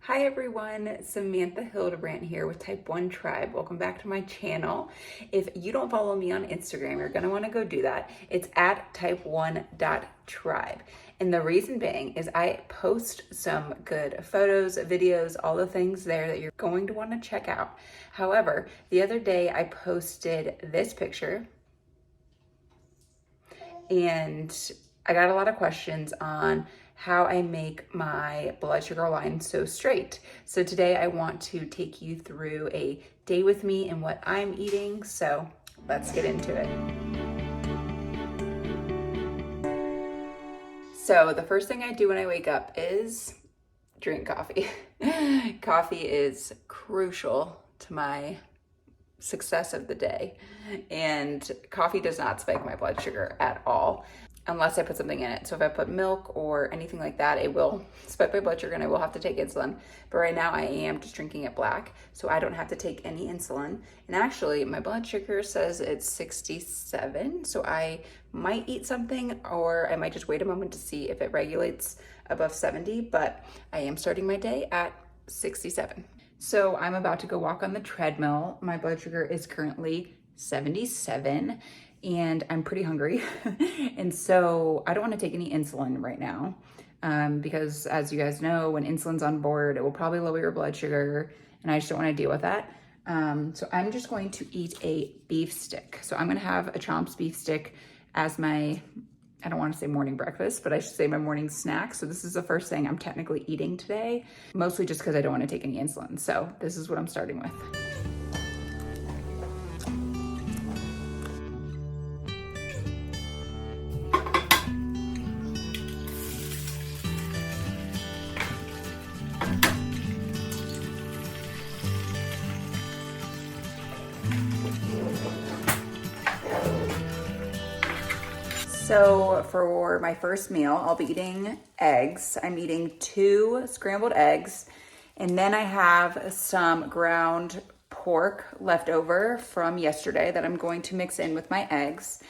Hi everyone, Samantha Hildebrandt here with Type 1 Tribe. Welcome back to my channel. If you don't follow me on Instagram, you're gonna wanna go do that. It's at type1.tribe. And the reason being is I post some good photos, videos, all the things there that you're going to wanna check out. However, the other day I posted this picture and I got a lot of questions on how I make my blood sugar line so straight. So today I want to take you through a day with me and what I'm eating. So let's get into it. So the first thing I do when I wake up is drink coffee. Coffee is crucial to my success of the day. And coffee does not spike my blood sugar at all, unless I put something in it. So if I put milk or anything like that, it will spike my blood sugar and I will have to take insulin. But right now I am just drinking it black, so I don't have to take any insulin. And actually my blood sugar says it's 67, so I might eat something or I might just wait a moment to see if it regulates above 70, but I am starting my day at 67. So I'm about to go walk on the treadmill. My blood sugar is currently 77 and I'm pretty hungry. And so I don't want to take any insulin right now because as you guys know, when insulin's on board, it will probably lower your blood sugar and I just don't want to deal with that. So I'm just going to eat a beef stick. So I'm going to have a Chomps beef stick as my, I don't want to say morning breakfast, but I should say my morning snack. So this is the first thing I'm technically eating today, mostly just because I don't want to take any insulin. So this is what I'm starting with. So for my first meal, I'll be eating eggs. I'm eating 2 scrambled eggs, and then I have some ground pork left over from yesterday that I'm going to mix in with my eggs.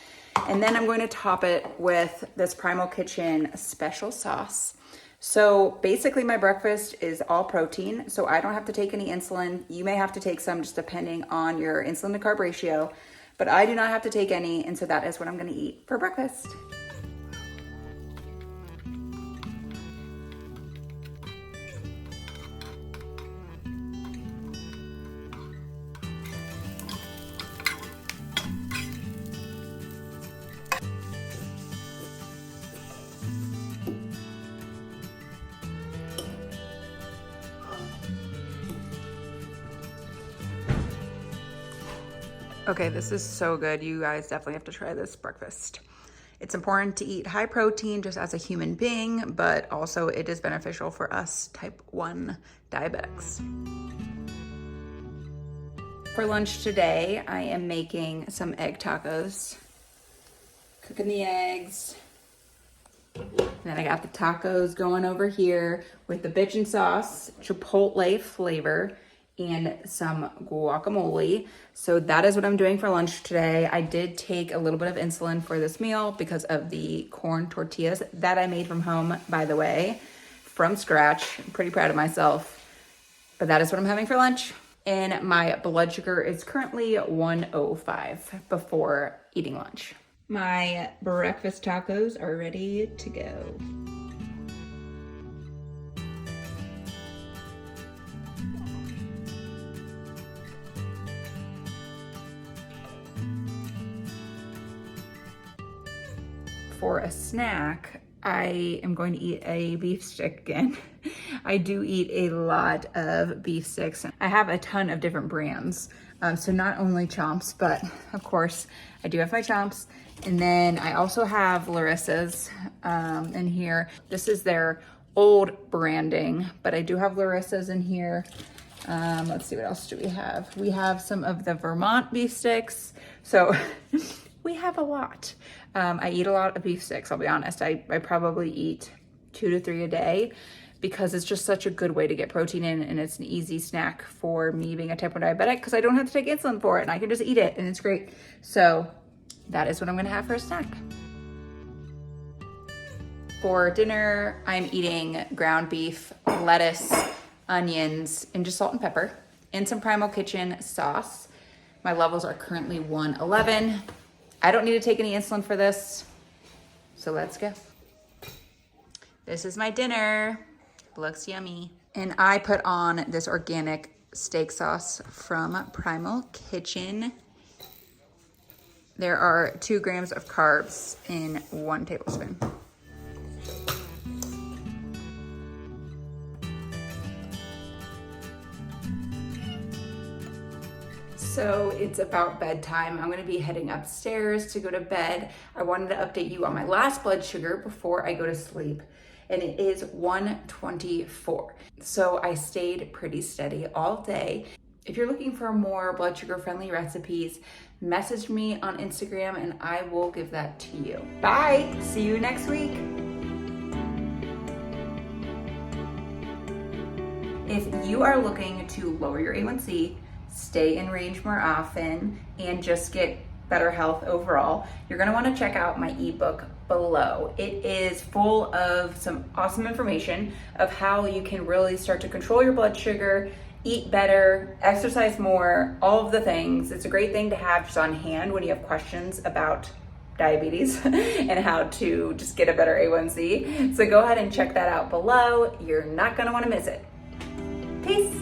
And then I'm going to top it with this Primal Kitchen special sauce. So basically my breakfast is all protein, so I don't have to take any insulin. You may have to take some just depending on your insulin to carb ratio, but I do not have to take any, and so that is what I'm gonna eat for breakfast. Okay, this is so good. You guys definitely have to try this breakfast. It's important to eat high protein just as a human being, but also it is beneficial for us type 1 diabetics. For lunch today, I am making some egg tacos. Cooking the eggs. And then I got the tacos going over here with the bitchin' sauce, chipotle flavor, and some guacamole. So that is what I'm doing for lunch today. I did take a little bit of insulin for this meal because of the corn tortillas that I made from home, by the way, from scratch. I'm pretty proud of myself, but that is what I'm having for lunch. And my blood sugar is currently 105 before eating lunch. My breakfast tacos are ready to go. For a snack, I am going to eat a beef stick again. I do eat a lot of beef sticks. I have a ton of different brands. So not only Chomps, but of course I do have my Chomps. And then I also have Larissa's in here. This is their old branding, but I do have Larissa's in here. Let's see, what else do we have? We have some of the Vermont beef sticks. So we have a lot. I eat a lot of beef sticks, I'll be honest. I probably eat 2 to 3 a day because it's just such a good way to get protein in, and it's an easy snack for me being a type 1 diabetic because I don't have to take insulin for it and I can just eat it and it's great. So that is what I'm gonna have for a snack. For dinner, I'm eating ground beef, lettuce, onions, and just salt and pepper, and some Primal Kitchen sauce. My levels are currently 111. I don't need to take any insulin for this, so let's go. This is my dinner. Looks yummy. And I put on this organic steak sauce from Primal Kitchen. There are 2 grams of carbs in 1 tablespoon. So it's about bedtime. I'm gonna be heading upstairs to go to bed. I wanted to update you on my last blood sugar before I go to sleep, and it is 124. So I stayed pretty steady all day. If you're looking for more blood sugar friendly recipes, message me on Instagram and I will give that to you. Bye, see you next week. If you are looking to lower your A1C, stay in range more often, and just get better health overall, you're gonna wanna check out my ebook below. It is full of some awesome information of how you can really start to control your blood sugar, eat better, exercise more, all of the things. It's a great thing to have just on hand when you have questions about diabetes and how to just get a better A1C. So go ahead and check that out below. You're not gonna wanna miss it. Peace.